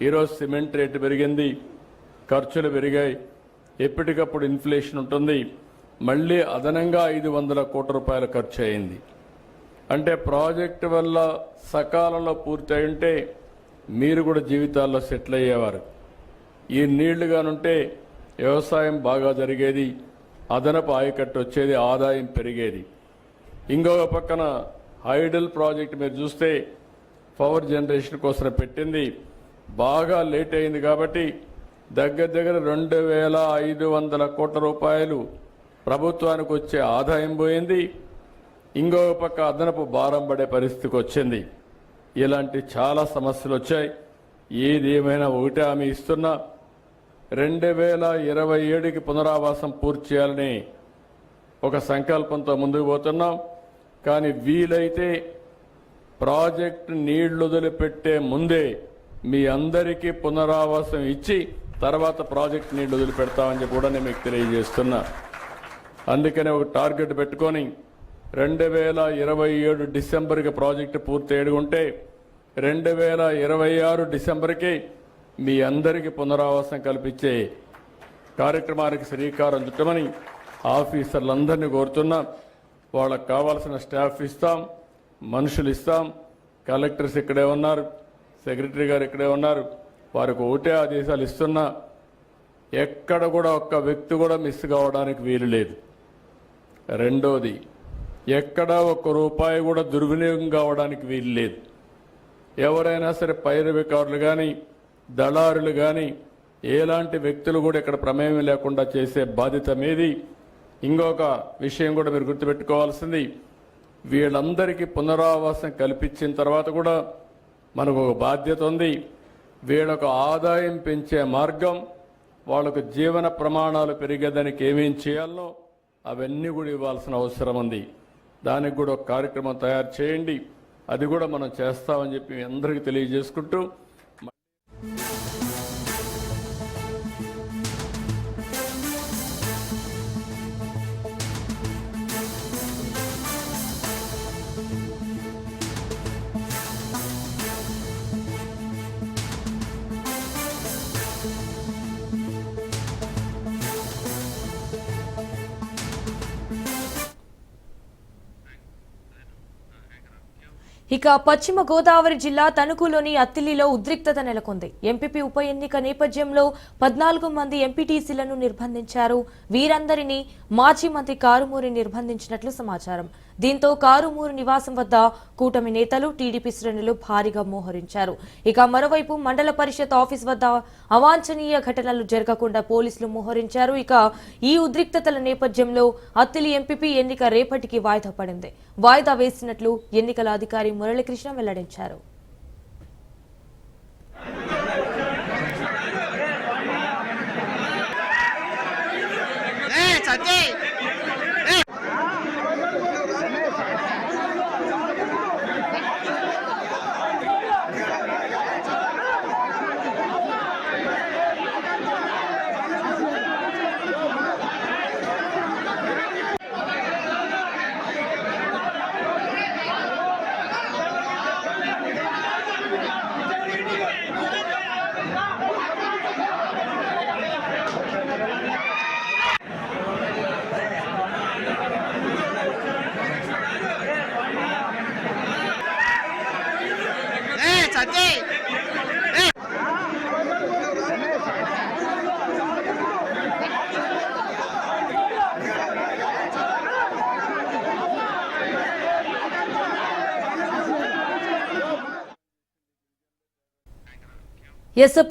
ఈరోజు సిమెంట్ రేటు పెరిగింది, ఖర్చులు పెరిగాయి, ఎప్పటికప్పుడు ఇన్ఫ్లేషన్ ఉంటుంది. మళ్ళీ అదనంగా 500 కోట్ల రూపాయల ఖర్చు అయింది. అంటే ప్రాజెక్టు వల్ల సకాలంలో పూర్తి అయి ఉంటే మీరు కూడా జీవితాల్లో సెటిల్ అయ్యేవారు. ఈ నీళ్లుగానుంటే వ్యవసాయం బాగా జరిగేది, అదనపు ఆయకట్టు వచ్చేది, ఆదాయం పెరిగేది. ఇంకొక పక్కన హైడల్ ప్రాజెక్ట్ మీరు చూస్తే పవర్ జనరేషన్ కోసం పెట్టింది, బాగా లేట్ అయింది కాబట్టి దగ్గర 2500 కోట్ల రూపాయలు ప్రభుత్వానికి వచ్చే ఆదాయం పోయింది. ఇంకొక పక్క అదనపు భారం పడే పరిస్థితికి వచ్చింది. ఇలాంటి చాలా సమస్యలు వచ్చాయి. ఏది ఏమైనా ఒకటే హామీ ఇస్తున్నా, 2027కి పునరావాసం పూర్తి చేయాలని ఒక సంకల్పంతో ముందుకు పోతున్నాం. కానీ వీలైతే ప్రాజెక్టు నీళ్లు వదిలిపెట్టే ముందే మీ అందరికీ పునరావాసం ఇచ్చి తర్వాత ప్రాజెక్టు నీళ్లు వదిలిపెడతామని చెప్పి కూడా నేను మీకు తెలియజేస్తున్నా. అందుకనే ఒక టార్గెట్ పెట్టుకొని 2027 డిసెంబర్కి ప్రాజెక్టు పూర్తి అయ్యుంటే 2026 డిసెంబర్కి మీ అందరికీ పునరావాసం కల్పించే కార్యక్రమానికి శ్రీకారం చుట్టమని ఆఫీసర్లందరినీ కోరుతున్నా. వాళ్ళకు కావాల్సిన స్టాఫ్ ఇస్తాం, మనుషులు ఇస్తాం. కలెక్టర్స్ ఇక్కడే ఉన్నారు, సెక్రటరీ గారు ఇక్కడే ఉన్నారు. వారికి ఒకటే ఆదేశాలు ఇస్తున్నా, ఎక్కడ కూడా ఒక్క వ్యక్తి కూడా మిస్ కావడానికి వీలు లేదు. రెండోది, ఎక్కడా ఒక్క రూపాయి కూడా దుర్వినియోగం కావడానికి వీలు లేదు. ఎవరైనా సరే పైరవికారులు కానీ దళారులు కానీ ఎలాంటి వ్యక్తులు కూడా ఇక్కడ ప్రమేయం లేకుండా చేసే బాధ్యత మీది. ఇంకొక విషయం కూడా మీరు గుర్తుపెట్టుకోవాల్సింది, వీళ్ళందరికీ పునరావాసం కల్పించిన తర్వాత కూడా మనకు ఒక బాధ్యత ఉంది. వీళ్ళకు ఆదాయం పెంచే మార్గం, వాళ్ళకు జీవన ప్రమాణాలు పెరిగేదానికి ఏమేం చేయాలనో అవన్నీ కూడా ఇవ్వాల్సిన అవసరం ఉంది. దానికి కూడా ఒక కార్యక్రమం తయారు చేయండి. అది కూడా మనం చేస్తామని చెప్పి మీ అందరికీ తెలియజేసుకుంటూ ఇక పశ్చిమ గోదావరి జిల్లా తణుకులోని అత్తిలిలో ఉద్రిక్తత నెలకొంది. ఎంపీపీ ఉప ఎన్నిక నేపథ్యంలో 14 మంది ఎంపీటీసీలను నిర్బంధించారు. వీరందరినీ మాజీ మంత్రి కారుమూరి నిర్బంధించినట్లు సమాచారం. దీంతో కారుమూరి నివాసం వద్ద కూటమి నేతలు, టీడీపీ శ్రేణులు భారీగా మోహరించారు. ఇక మరోవైపు మండల పరిషత్ ఆఫీస్ వద్ద అవాంఛనీయ ఘటనలు జరగకుండా పోలీసులు మోహరించారు. ఇక ఈ ఉద్రిక్తతల నేపథ్యంలో అత్తిలి ఎంపీపీ ఎన్నిక రేపటికి వాయిదా పడింది. వాయిదా వేసినట్లు ఎన్నికల అధికారి మురళీకృష్ణ వెల్లడించారు.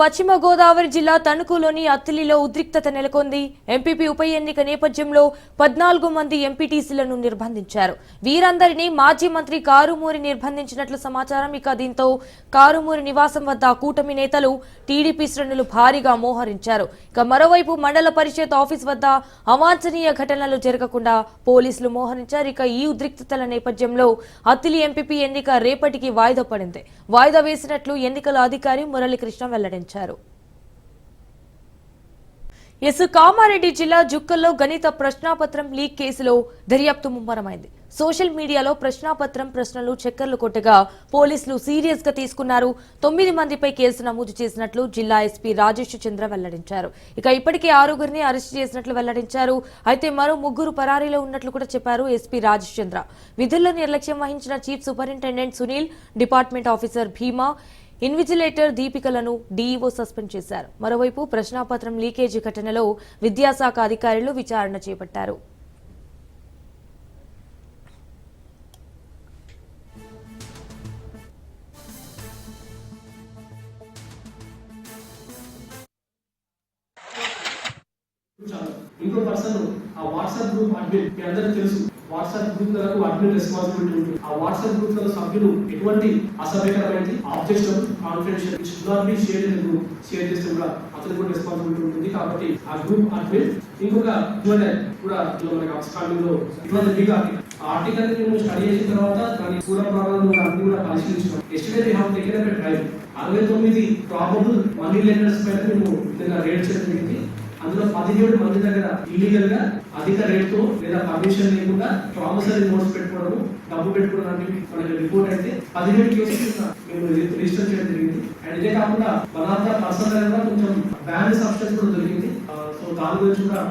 పశ్చిమ గోదావరి జిల్లా తణుకులోని అత్తిలిలో ఉద్రిక్తత నెలకొంది. ఎంపీపీ ఉప ఎన్నిక నేపథ్యంలో 14 మంది ఎంపీటీసీలను నిర్బంధించారు. వీరందరినీ మాజీ మంత్రి కారుమూరి నిర్బంధించినట్లు సమాచారం. ఇక దీంతో కారుమూరి నివాసం వద్ద కూటమి నేతలు, టీడీపీ శ్రేణులు భారీగా మోహరించారు. ఇక మరోవైపు మండల పరిషత్ ఆఫీస్ వద్ద అవాంఛనీయ ఘటనలు జరగకుండా పోలీసులు మోహరించారు. ఇక ఈ ఉద్రిక్తతల నేపథ్యంలో అత్తిలి ఎంపీపీ ఎన్నిక రేపటికి వాయిదా పడింది. వాయిదా వేసినట్లు ఎన్నికల అధికారి మురళీకృష్ణ వెల్లడించారు. కామారెడ్డి జిల్లా జుక్కల్లో గణిత ప్రశ్నాపత్రం లీక్ కేసులో దర్యాప్తు ముమ్మరమైంది. సోషల్ మీడియాలో ప్రశ్నాపత్రం ప్రశ్నలు చక్కర్లు కొట్టగా పోలీసులు సీరియస్ గా తీసుకున్నారు. 9 మందిపై కేసు నమోదు చేసినట్లు జిల్లా ఎస్పీ రాజేష్ చంద్ర వెల్లడించారు. ఇక ఇప్పటికే 6గురిని అరెస్ట్ చేసినట్లు వెల్లడించారు. అయితే మరో 3 పరారీలో ఉన్నట్లు కూడా చెప్పారు ఎస్పీ రాజేష్ చంద్ర. విధుల్లో నిర్లక్ష్యం వహించిన chief superintendent Sunil, department officer Bhima, invigilator దీపికలను డీఈఓ సస్పెండ్ చేశారు. మరోవైపు ప్రశ్నాపత్రం లీకేజీ ఘటనలో విద్యాశాఖ అధికారులు విచారణ చేపట్టారు. ఇంకో పర్సన్ ఆ వాట్సాప్ గ్రూప్ అడ్మిన్, మీ అందరికీ తెలుసు వాట్సాప్ గ్రూప్ లకు అడ్మిన్ రెస్పాన్సిబిలిటీ ఉంటుంది. ఆ వాట్సాప్ గ్రూప్ లలో సభ్యులు ఎటువంటి అసభ్యకరమైనది, objection, confidential it should not be share in group, share చేస్తే కూడా అతనికి కూడా రెస్పాన్సిబిలిటీ ఉంటుంది. కాబట్టి ఆ గ్రూప్ అడ్మిన్ ఇంకొక కూడా మనకి అబ్స్కాండింగ్ లో ఇటువంటి బిగ్ ఆర్టికల్ మేము స్టడీ చేసిన తర్వాత దాని పూర్వ భాగాలను అన్ని కూడా పరిశీలించాం. Yesterday we have taken up a drive 69 probable money lenders పైన మేము నిన్న రేడ్ చేయడం జరిగింది. అందులో 17 మంది దగ్గర ఇల్లీగల్ గా అధిక రేట్ తో లేదా పర్మిషన్ లేకుండా ప్రామిసరీ నోట్స్ పెట్టుకోవడం, డబ్బు పెట్టుకోవడం అనేది మనకి రిపోర్ట్ అయితే 17 కేసులు మేము రిజిస్టర్ చేయడం జరిగింది. అండ్ ఇదే కాకుండా వన్ ఆఫ్ ద పర్సన్ దగ్గర కొంచెం బ్యాన్ సబ్స్టెన్స్ కూడా దొరికింది. సో దాని గురించి కూడా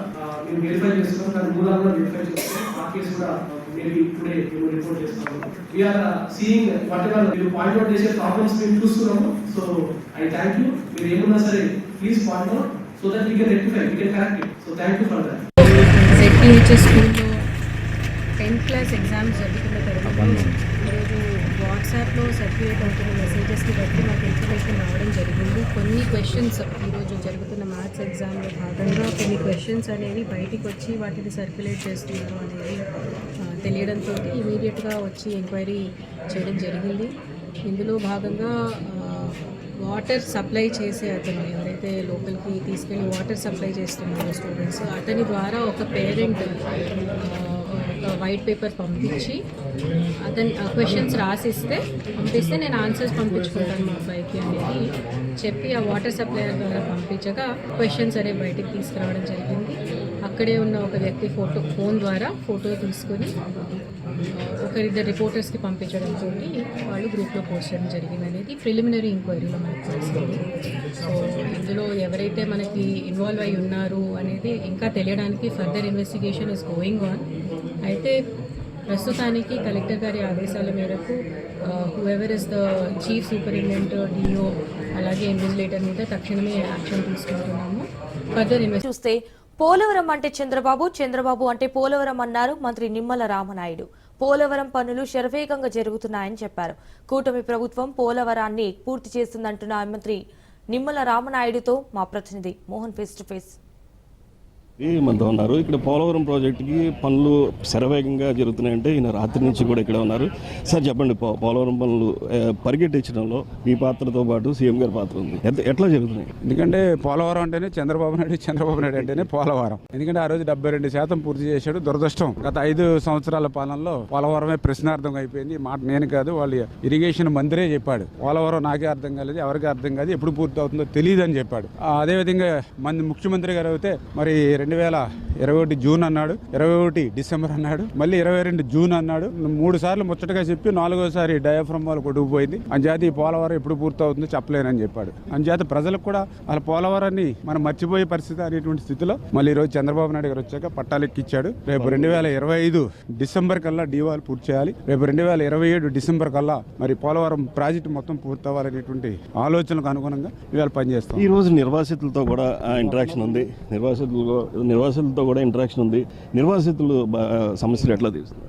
మేము వెరిఫై చేస్తున్నాం. దాని మూలాలు కూడా వెరిఫై చేస్తున్నాం. ఆ కేసు కూడా మేబీ ఇప్పుడే మేము రిపోర్ట్ చేస్తాము. వీఆర్ సీయింగ్ వాట్ ఎవర్ మీరు పాయింట్ అవుట్ చేసే ప్రాబ్లమ్స్ మేము చూస్తున్నాము. So I thank you. మీరు ఏమున్నా సరే please point out so that we can rectify, we can correct it. So thank you for that. ZPHS స్కూల్లో 10th క్లాస్ ఎగ్జామ్స్ జరుగుతున్న తరుణంలో ఈరోజు వాట్సాప్లో సర్క్యులేట్ అవుతున్న మెసేజెస్ని బట్టి మాకు ఇన్ఫర్మేషన్ రావడం జరిగింది. కొన్ని క్వశ్చన్స్ ఈరోజు జరుగుతున్న మ్యాథ్స్ ఎగ్జామ్లో భాగంగా కొన్ని క్వశ్చన్స్ అనేవి బయటికి వచ్చి వాటిని సర్క్యులేట్ చేస్తున్నారు అనేది తెలియడంతో ఇమీడియట్గా వచ్చి ఎంక్వైరీ చేయడం జరిగింది. ఇందులో భాగంగా వాటర్ సప్లై చేసే అతను ఎవరైతే లోపలికి తీసుకెళ్ళి వాటర్ సప్లై చేస్తున్నారో స్టూడెంట్స్, అతని ద్వారా ఒక పేరెంట్ ఒక వైట్ పేపర్ పంపించి అతని క్వశ్చన్స్ పంపిస్తే నేను ఆన్సర్స్ పంపించుకుంటాను మా అబ్బాయికి అనేది చెప్పి ఆ వాటర్ సప్లైయర్ ద్వారా పంపించగా క్వశ్చన్స్ అనేవి బయటికి తీసుకురావడం జరిగింది. అక్కడే ఉన్న ఒక వ్యక్తి ఫోన్ ద్వారా ఫోటో తీసుకొని ఒకరిద్దరు రిపోర్టర్స్కి పంపించడంతో వాళ్ళు గ్రూప్లో పోస్ట్ చేయడం జరిగింది అనేది ప్రిలిమినరీ ఎంక్వైరీలో మనకు తెలిసింది. సో ఇందులో ఎవరైతే మనకి ఇన్వాల్వ్ అయి ఉన్నారు అనేది ఇంకా తెలియడానికి further investigation is going on. అయితే ప్రస్తుతానికి కలెక్టర్ గారి ఆదేశాల మేరకు whoever is the chief superintendent, DO అలాగే ఇన్విజిలేటర్ మీద తక్షణమే యాక్షన్ తీసుకుంటున్నాము. ఫర్దర్ చూస్తే పోలవరం అంటే చంద్రబాబు, చంద్రబాబు అంటే పోలవరం అన్నారు మంత్రి నిమ్మల రామనాయుడు. పోలవరం పనులు శరవేగంగా జరుగుతున్నాయని చెప్పారు. కూటమి ప్రభుత్వం పోలవరాన్ని పూర్తి చేస్తుందంటున్న మంత్రి నిమ్మల రామనాయుడుతో మా ప్రతినిధి మోహన్ ఫేస్ టు ఫేస్. మనతో ఉన్నారు. ఇక్కడ పోలవరం ప్రాజెక్టుకి పనులు శరవేగంగా జరుగుతున్నాయంటే ఈయన రాత్రి నుంచి కూడా ఇక్కడ ఉన్నారు. సార్ చెప్పండి, పోలవరం పనులు పరిగెట్టించడంలో మీ పాత్రతో పాటు సీఎం గారి పాత్ర ఉంది, ఎట్లా జరుగుతున్నాయి? ఎందుకంటే పోలవరం అంటేనే చంద్రబాబు నాయుడు అంటేనే పోలవరం. ఎందుకంటే ఆ రోజు 72% పూర్తి చేశాడు. దురదృష్టం గత 5 సంవత్సరాల పాలనలో పోలవరమే ప్రశ్నార్థం అయిపోయింది. మాట నేను కాదు, వాళ్ళు ఇరిగేషన్ మంత్రే చెప్పాడు. పోలవరం నాకే అర్థం కాలేదు, ఎవరికి అర్థం కాదు, ఎప్పుడు పూర్తి అవుతుందో తెలియదు అని చెప్పాడు. అదేవిధంగా ముఖ్యమంత్రి గారు అయితే మరి 2021 జూన్ అన్నాడు, 21 డిసెంబర్ అన్నాడు, మళ్ళీ 22 జూన్ అన్నాడు. 3 సార్లు ముచ్చటగా చెప్పి 4వసారి డయాఫ్రమ్ వాళ్ళు కొట్టుకుపోయింది. అంచేత ఈ పోలవరం ఎప్పుడు పూర్తవుతుందో చెప్పలేనని చెప్పాడు. అంచేత ప్రజలకు కూడా వాళ్ళ పోలవరాన్ని మనం మర్చిపోయే పరిస్థితి అనేటువంటి స్థితిలో మళ్ళీ ఈరోజు చంద్రబాబు నాయుడు గారు వచ్చాక పట్టాలెక్కిచ్చాడు. రేపు 2025 డిసెంబర్ కల్లా డీవాల్ పూర్తి చేయాలి. రేపు 2027 డిసెంబర్ కల్లా మరి పోలవరం ప్రాజెక్టు మొత్తం పూర్తవ్వాలనేటువంటి ఆలోచనకు అనుగుణంగా ఇవాళ పనిచేస్తాం. ఈ రోజు నిర్వాసితులతో కూడా ఇంటరాక్షన్ ఉంది. నిర్వాసితులతో కూడా ఇంటరాక్షన్ ఉంది. నిర్వాసితులు సమస్యలు ఎట్లా తీస్తారు?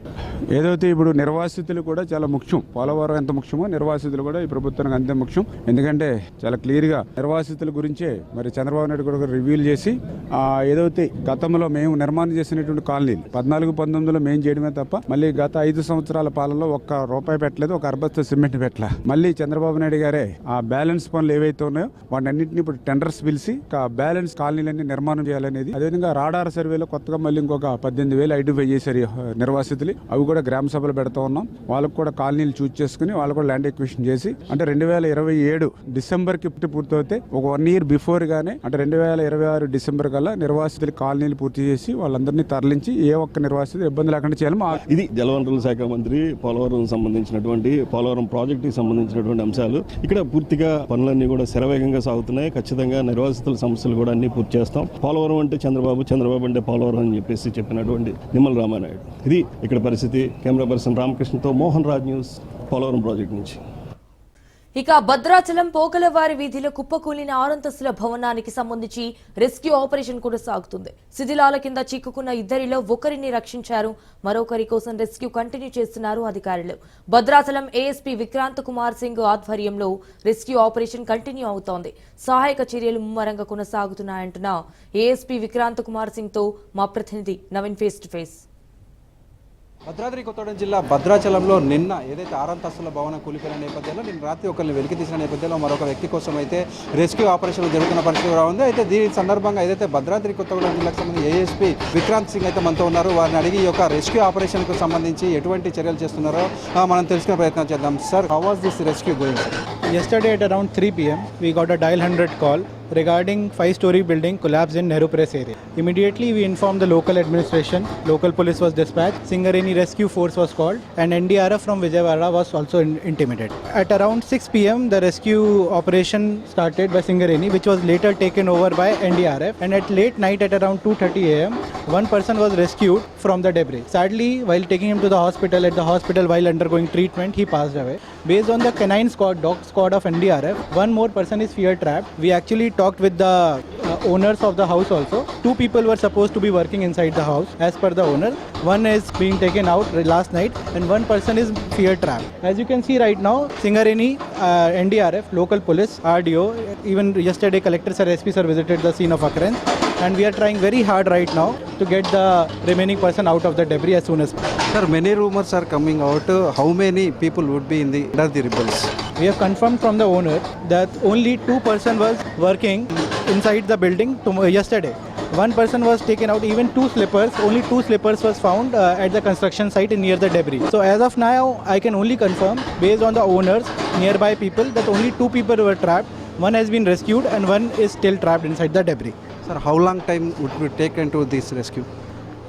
ఏదైతే ఇప్పుడు నిర్వాసితులు కూడా చాలా ముఖ్యం. పోలవరం ఎంత ముఖ్యమో నిర్వాసితులు కూడా ఈ ప్రభుత్వానికి అంతే ముఖ్యం. ఎందుకంటే చాలా క్లియర్గా నిర్వాసితుల గురించే మరి చంద్రబాబు నాయుడు కూడా రివ్యూలు చేసి ఏదైతే గతంలో మేము నిర్మాణం చేసినటువంటి కాలనీలు 14-19లో మేము చేయడమే తప్ప మళ్ళీ గత 5 సంవత్సరాల పాలనలో ఒక్క రూపాయి పెట్టలేదు, ఒక అర్బస్త సిమెంట్ పెట్టలే. మళ్ళీ చంద్రబాబు నాయుడు గారే ఆ బ్యాలెన్స్ పనులు ఏవైతే ఉన్నాయో వాటన్నింటినీ ఇప్పుడు టెండర్స్ పిలిచి బ్యాలెన్స్ కాలనీలన్నీ నిర్మాణం చేయాలనేది. అదేవిధంగా రాడార్ సర్వేలో కొత్తగా మళ్ళీ ఇంకొక 18,000 ఐడెంటిఫై చేశారు నిర్వాసితులు. అవి కూడా గ్రామ సభలు పెడతా ఉన్నాం. వాళ్ళకు కూడా కాలనీలు చూస్ చేసుకుని వాళ్ళు కూడా ల్యాండ్ ఎక్విజిషన్ చేసి అంటే 2027 డిసెంబర్కి పూర్తవుతే ఒక 1 year బిఫోర్ గానే అంటే 2026 డిసెంబర్ కల్లా నిర్వాసితుల కాలనీలు పూర్తి చేసి వాళ్ళందరినీ తరలించి ఏ ఒక్క నిర్వాసితులు ఇబ్బంది లేకుండా చేయాలి. ఇది జలవనరుల శాఖ మంత్రి పోలవరం సంబంధించినటువంటి పోలవరం ప్రాజెక్టుకి సంబంధించినటువంటి అంశాలు. ఇక్కడ పూర్తిగా పనులన్నీ కూడా శరవేగంగా సాగుతున్నాయి. ఖచ్చితంగా నిర్వాసితుల సమస్యలు కూడా అన్ని పూర్తి చేస్తాం. పోలవరం అంటే చంద్రబాబు, చంద్రబాబు అంటే పోలవరం అని చెప్పేసి చెప్పినటువంటి నిమ్మల రామానాయుడు. ఇది ఇక్కడ పరిస్థితి. కెమెరా పర్సన్ రామకృష్ణతో మోహన్ రాజ్, న్యూస్, పోలవరం ప్రాజెక్టు నుంచి. ఇక భద్రాచలం పోకలవారి వీధిలో కుప్పకూలిన 6 అంతస్తుల భవనానికి సంబంధించి రెస్క్యూ ఆపరేషన్ కూడా సాగుతుంది. శిథిలాల కింద చిక్కుకున్న ఇద్దరిలో ఒకరిని రక్షించారు. మరొకరి కోసం రెస్క్యూ కంటిన్యూ చేస్తున్నారు అధికారులు. భద్రాచలం ఏఎస్పీ విక్రాంత్ కుమార్ సింగ్ ఆధ్వర్యంలో రెస్క్యూ ఆపరేషన్ కంటిన్యూ అవుతోంది. సహాయక చర్యలు ముమ్మరంగా కొనసాగుతున్నాయంటున్న ఏఎస్పీ విక్రాంత్ కుమార్ సింగ్ తో మా ప్రతినిధి Naveen face to face. Bhadradri Kothagudem జిల్లా భద్రాచలంలో నిన్న ఏదైతే 6 అంతస్తుల భవనం కూలిపోయిన నేపథ్యంలో నిన్న రాత్రి ఒకరిని వెలికి తీసిన నేపథ్యంలో మరొక వ్యక్తి కోసం అయితే రెస్క్యూ ఆపరేషన్ జరుగుతున్న పరిస్థితి కూడా ఉంది. అయితే దీని సందర్భంగా ఏదైతే భద్రాద్రి కొత్తగూడెం జిల్లాకు సంబంధించి ఏఎస్పీ విక్రాంత్ సింగ్ అయితే మనతో ఉన్నారు. వారిని అడిగి ఈ యొక్క రెస్క్యూ ఆపరేషన్కు సంబంధించి ఎటువంటి చర్యలు చేస్తున్నారో మనం తెలుసుకునే ప్రయత్నం చేద్దాం. Sir, how was this rescue going? Yesterday at around 3 p.m. we got a dial 100 call regarding 5-story building collapse in Nehru Press area. Immediately we informed the local administration, local police was dispatched, Singareni rescue force was called and NDRF from Vijayawada was also intimated. At around 6 p.m. the rescue operation started by Singareni, which was later taken over by NDRF, and at late night at around 2:30 a.m. one person was rescued from the debris. Sadly, while taking him to the hospital while undergoing treatment, he passed away. Based on the canine squad, dog squad of NDRF, one more person is fear trapped. We actually talked with the owners of the house also. 2 people were supposed to be working inside the house as per the owner. One is being taken out last night and one person is fear trapped. As you can see right now, Singareni, NDRF, local police, RDO, even yesterday collector sir, SP sir visited the scene of occurrence, and we are trying very hard right now to get the remaining person out of the debris as soon as possible. Sir, many rumors are coming out. How many people would be under the rebels? We have confirmed from the owner that only 2 persons was working inside the building yesterday. One person was taken out, even 2 slippers, only 2 slippers was found at the construction site near the debris. So as of now, I can only confirm based on the owners, nearby people, that only 2 people were trapped. One has been rescued and one is still trapped inside the debris. Sir, how long time would be taken to this rescue?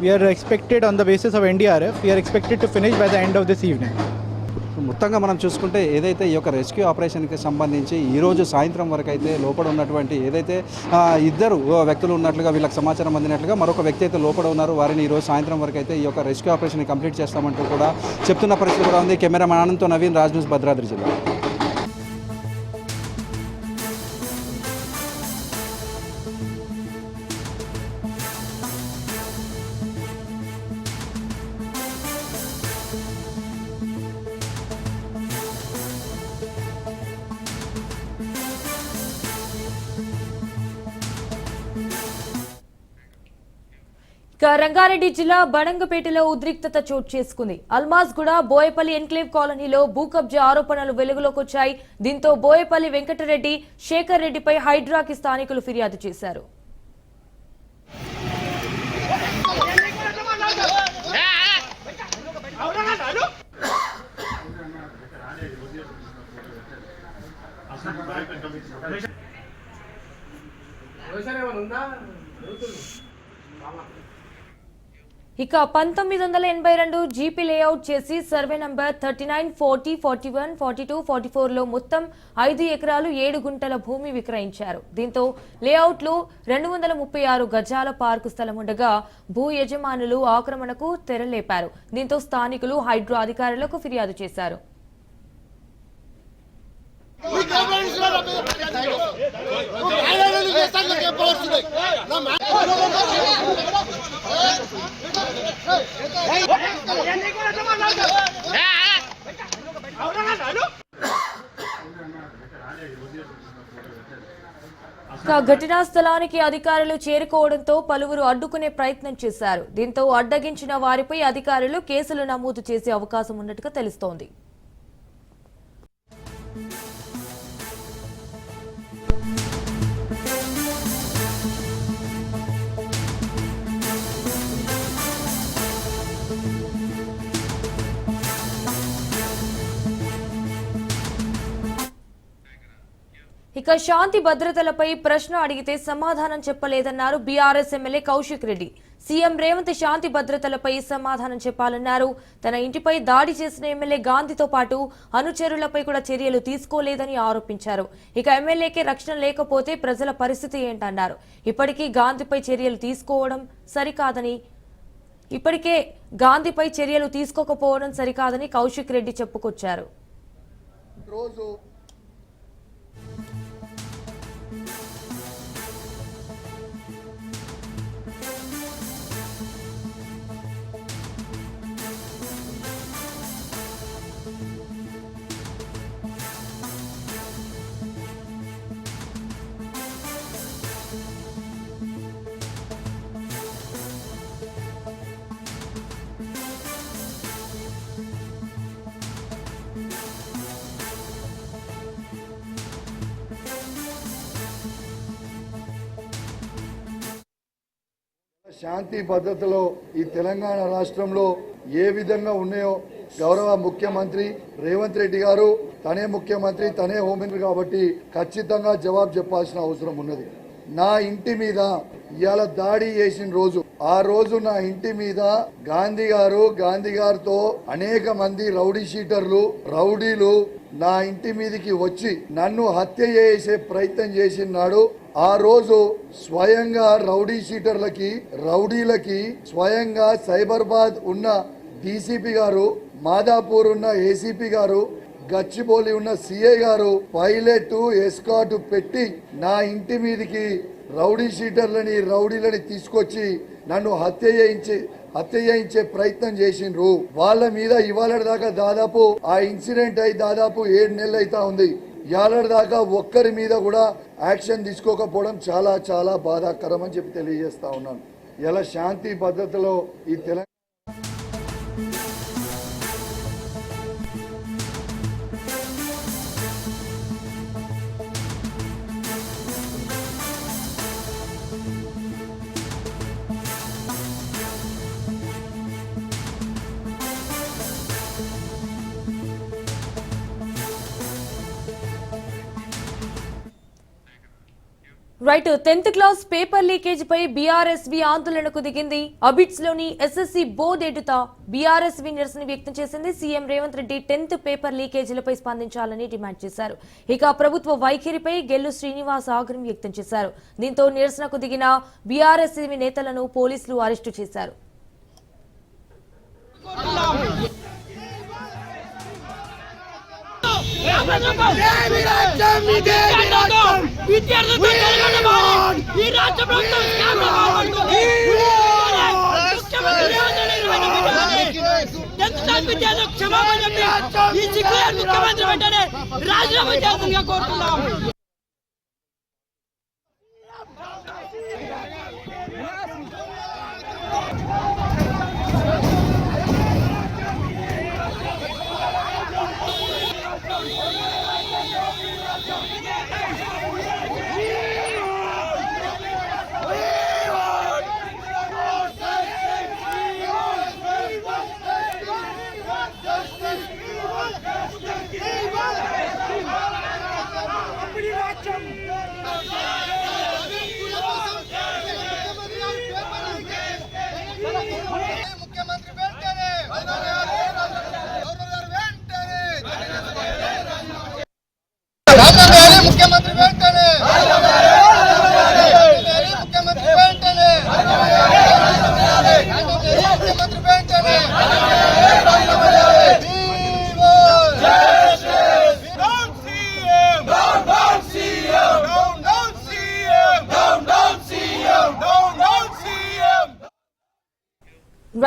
We are expected on the basis of NDRF, we are expected to finish by the end of this evening. మొత్తంగా మనం చూసుకుంటే ఏదైతే ఈ యొక్క rescue ఆపరేషన్కి సంబంధించి ఈరోజు సాయంత్రం వరకు అయితే లోపల ఉన్నటువంటి ఏదైతే ఇద్దరు వ్యక్తులు ఉన్నట్లుగా వీళ్ళకి సమాచారం అందినట్లుగా మరొక వ్యక్తి అయితే లోపల ఉన్నారు. వారిని ఈరోజు సాయంత్రం వరకు అయితే ఈ యొక్క రెస్క్యూ ఆపరేషన్ కంప్లీట్ చేస్తామంటూ కూడా చెప్తున్న పరిస్థితి కూడా ఉంది. కెమెరామెన్ ఆనంద్తో నవీన్, రాజ్ న్యూస్, భద్రాద్రి జిల్లా. రంగారెడ్డి జిల్లా బడంగపేటలో ఉద్రిక్తత చోటు చేసుకుంది. అల్మాజ్గూడ బోయపల్లి ఎన్క్లేవ్ కాలనీలో భూ కబ్జా ఆరోపణలు వెలుగులోకి వచ్చాయి. దీంతో బోయపల్లి వెంకటరెడ్డి, శేఖర్ రెడ్డిపై హైడ్రాకి స్థానికులు ఫిర్యాదు చేశారు. ఇక 1982 జీపీ లేఅవుట్ చేసి సర్వే నంబర్ 39, 40, 41, 42, 44లో మొత్తం 5 ఎకరాలు 7 గుంటల భూమి విక్రయించారు. దీంతో లేఅవుట్లో 236 గజాల పార్కు స్థలం ఉండగా భూ యజమానులు ఆక్రమణకు తెరలేపారు. దీంతో స్థానికులు హైడ్రా అధికారులకు ఫిర్యాదు చేశారు. ఘటనా స్థలానికి అధికారులు చేరుకోవడంతో పలువురు అడ్డుకునే ప్రయత్నం చేశారు. దీంతో అడ్డగించిన వారిపై అధికారులు కేసులు నమోదు చేసే అవకాశం ఉన్నట్టుగా తెలుస్తోంది. ఇక శాంతి భద్రతలపై ప్రశ్న అడిగితే సమాధానం చెప్పలేదన్నారు BRS MLA Kaushik Reddy. CM Revanth శాంతి భద్రతలపై సమాధానం చెప్పాలన్నారు. తన ఇంటిపై దాడి చేసిన ఎమ్మెల్యే గాంధీతో పాటు అనుచరులపై కూడా చర్యలు తీసుకోలేదని ఆరోపించారు. ఇక ఎమ్మెల్యేకే రక్షణ లేకపోతే ప్రజల పరిస్థితి ఏంటన్నారు. ఇప్పటికే గాంధీపై చర్యలు తీసుకోకపోవడం సరికాదని కౌశిక్ రెడ్డి చెప్పుకొచ్చారు. శాంతి భద్రతలో ఈ తెలంగాణ రాష్ట్రంలో ఏ విధంగా ఉన్నాయో గౌరవ ముఖ్యమంత్రి రేవంత్ రెడ్డి గారు తనే ముఖ్యమంత్రి, తనే హోంమంత్రి కాబట్టి ఖచ్చితంగా జవాబు చెప్పాల్సిన అవసరం ఉన్నది. నా ఇంటి మీద ఇవాళ దాడి చేసిన రోజు, ఆ రోజు నా ఇంటి మీద గాంధీ గారితో అనేక మంది రౌడీ షీటర్లు, రౌడీలు నా ఇంటి మీదకి వచ్చి నన్ను హత్య చేసే ప్రయత్నం చేసినాడు. ఆ రోజు స్వయంగా రౌడీ షీటర్లకి, రౌడీలకి స్వయంగా సైబరాబాద్ ఉన్న డీసీపీ గారు, మాదాపూర్ ఉన్న ఏసీపీ గారు, గచ్చిబౌలి ఉన్న సిఐ గారు పైలట్ ఎస్కాట్ పెట్టి నా ఇంటి మీదకి రౌడీ షీటర్లని, రౌడీలని తీసుకొచ్చి నన్ను హత్య చేయించే ప్రయత్నం చేసిండ్రు. వాళ్ళ మీద ఇవాళ దాకా దాదాపు ఆ ఇన్సిడెంట్ అయి దాదాపు 7 నెలలు అయితే ఉంది. ఇవాళ దాకా ఒక్కరి మీద కూడా యాక్షన్ తీసుకోకపోవడం చాలా చాలా బాధాకరం అని చెప్పి తెలియజేస్తా ఉన్నాను. ఇలా శాంతి భద్రతలో ఈ Telangana right 10th class paper లీకేజీపై బీఆర్ఎస్వి ఆందోళనకు దిగింది. అబిడ్స్ లోని ఎస్ఎస్సి బోర్డు ఎదుట బీఆర్ఎస్వి నిరసన వ్యక్తం చేసింది. CM Revanth Reddy 10th paper లీకేజీలపై స్పందించాలని డిమాండ్ చేశారు. ఇక ప్రభుత్వ వైఖరిపై గెల్లు శ్రీనివాస్ ఆగ్రహం వ్యక్తం చేశారు. దీంతో నిరసనకు దిగిన బీఆర్ఎస్వి నేతలను పోలీసులు అరెస్టు చేశారు. ముఖ్యమంత్రి వెంటనే రాజీనామా చేయాల్సిందిగా కోరుతున్నాం.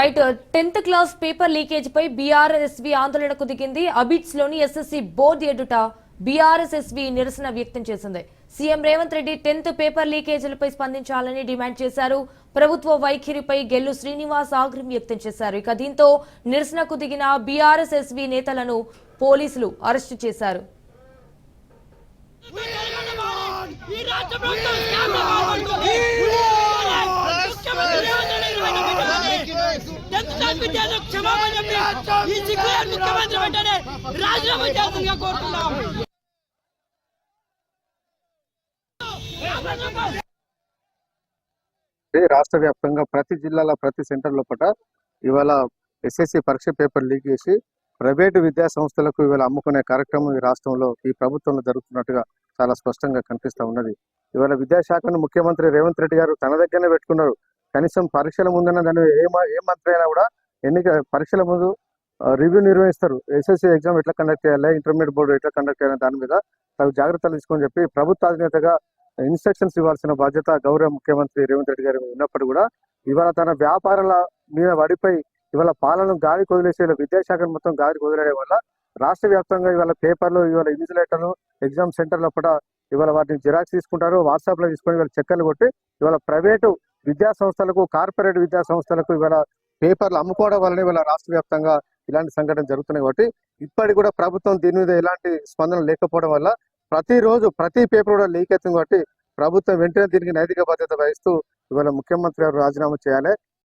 Right 10th class paper leakage పై బీఆర్ఎస్వి ఆందోళనకు దిగింది. అబిడ్స్ లోని ఎస్ఎస్సి బోర్డు ఎదుట బీఆర్ఎస్ఎస్వి నిరసన వ్యక్తం చేసింది. CM Revanth Reddy 10th paper లీకేజీలపై స్పందించాలని డిమాండ్ చేశారు. ప్రభుత్వ వైఖరిపై గెల్లు శ్రీనివాస్ ఆగ్రహం వ్యక్తం చేశారు. ఇక దీంతో నిరసనకు దిగిన బీఆర్ఎస్ఎస్వి నేతలను పోలీసులు అరెస్టు చేశారు. రాష్ట్ర వ్యాప్తంగా ప్రతి జిల్లాల ప్రతి సెంటర్ లోపల ఇవాళ ఎస్ఎస్సి పరీక్ష పేపర్ లీక్ చేసి ప్రైవేటు విద్యా సంస్థలకు ఇవాళ అమ్ముకునే కార్యక్రమం ఈ రాష్ట్రంలో ఈ ప్రభుత్వంలో జరుగుతున్నట్టుగా చాలా స్పష్టంగా కనిపిస్తా ఉన్నది. ఇవాళ విద్యాశాఖను ముఖ్యమంత్రి రేవంత్ రెడ్డి గారు తన దగ్గరనే పెట్టుకున్నారు. కనీసం పరీక్షల ముందన్న దాన్ని ఏ మంత్రి అయినా కూడా పరీక్షల ముందు రివ్యూ నిర్వహిస్తారు. ఎస్ఎస్సి ఎగ్జామ్ ఎట్లా కండక్ట్ చేయాలి, ఇంటర్మీడియట్ బోర్డు ఎట్లా కండక్ట్ చేయాలి దాని మీద తగు జాగ్రత్తలు తీసుకొని చెప్పి ప్రభుత్వ అధినేతగా ఇన్స్ట్రక్షన్స్ ఇవ్వాల్సిన బాధ్యత గౌరవ ముఖ్యమంత్రి రేవంత్ రెడ్డి గారు ఉన్నప్పుడు కూడా ఇవాళ తన వ్యాపారాల మీద వడిపై ఇవాళ పాలన గాలికి వదిలేసే విద్యాశాఖను మొత్తం గాలికి వదిలేయడం వల్ల రాష్ట్ర వ్యాప్తంగా ఇవాళ పేపర్లు ఇవాళ ఇన్విజిలేటర్లు ఎగ్జామ్ సెంటర్ల పూట ఇవాళ వాటిని జిరాక్స్ తీసుకుంటారు, వాట్సాప్ లో తీసుకొని ఇవాళ చెక్కలు కొట్టి ఇవాళ ప్రైవేటు విద్యా సంస్థలకు కార్పొరేట్ విద్యా సంస్థలకు ఇవాళ పేపర్లు అమ్ముకోవడం వల్లనే ఇవాళ రాష్ట్ర వ్యాప్తంగా ఇలాంటి సంఘటన జరుగుతున్నాయి. కాబట్టి ఇప్పటికి కూడా ప్రభుత్వం దీని మీద ఎలాంటి స్పందన లేకపోవడం వల్ల ప్రతిరోజు ప్రతి పేపర్ కూడా లీక్ అవుతుంది. కాబట్టి ప్రభుత్వం వెంటనే దీనికి నైతిక బాధ్యత వహిస్తూ ఇవాళ ముఖ్యమంత్రి గారు రాజీనామా చేయాలి.